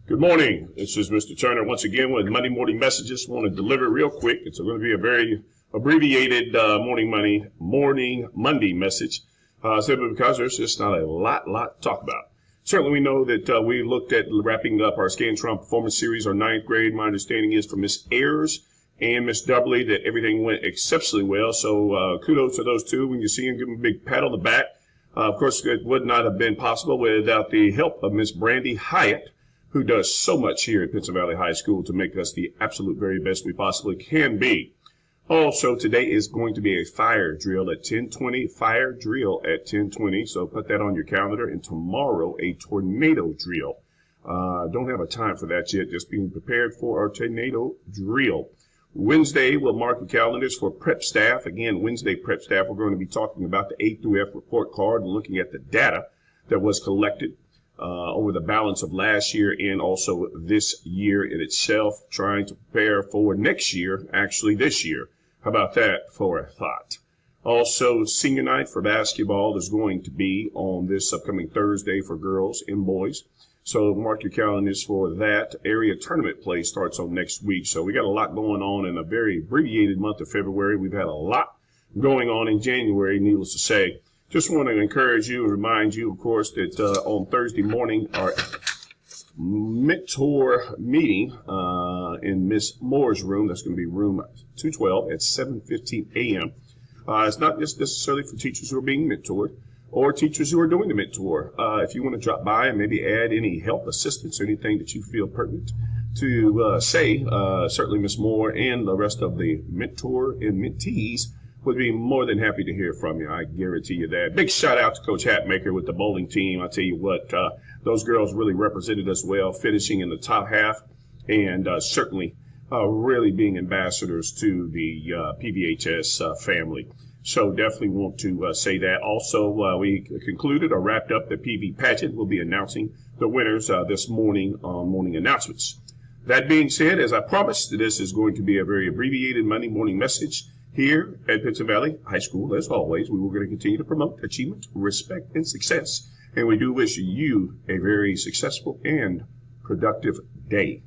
Good morning. This is Mr. Turner once again with Monday Morning Messages. I want to deliver real quick. It's going to be a very abbreviated morning Monday message, simply because there's just not a lot to talk about. Certainly we know that we looked at wrapping up our Scantron Performance Series, our 9th grade. My understanding is from Miss Ayers and Miss Doubly that everything went exceptionally well. So kudos to those two. When you see them, give them a big pat on the back. Of course, it would not have been possible without the help of Miss Brandy Hyatt, who does so much here at Pinson Valley High School to make us the absolute very best we possibly can be. Also, today is going to be a fire drill at 10:20, fire drill at 10:20, so put that on your calendar. And tomorrow, a tornado drill. Don't have a time for that yet, just being prepared for our tornado drill. Wednesday, we'll mark the calendars for prep staff. Again, Wednesday prep staff, we're going to be talking about the A through F report card and looking at the data that was collected over the balance of last year and also this year in itself, trying to prepare for next year, actually this year. How about that for a thought? Also, senior night for basketball is going to be on this upcoming Thursday for girls and boys. So mark your calendars for that. Area tournament play starts on next week. So we got a lot going on in a very abbreviated month of February. We've had a lot going on in January, needless to say. Just want to encourage you and remind you, of course, that on Thursday morning, our mentor meeting in Miss Moore's room, that's going to be room 212 at 7:15 a.m. It's not just necessarily for teachers who are being mentored or teachers who are doing the mentor. If you want to drop by and maybe add any help, assistance, or anything that you feel pertinent to say, certainly Miss Moore and the rest of the mentor and mentees would be more than happy to hear from you. I guarantee you that. Big shout out to Coach Hatmaker with the bowling team. I tell you what, those girls really represented us well, finishing in the top half, and certainly really being ambassadors to the PVHS family. So definitely want to say that. Also, we concluded or wrapped up the PV pageant. We'll be announcing the winners this morning on morning announcements. That being said, as I promised, this is going to be a very abbreviated Monday morning message. Here at Pinson Valley High School, as always, we will going to continue to promote achievement, respect, and success. And we do wish you a very successful and productive day.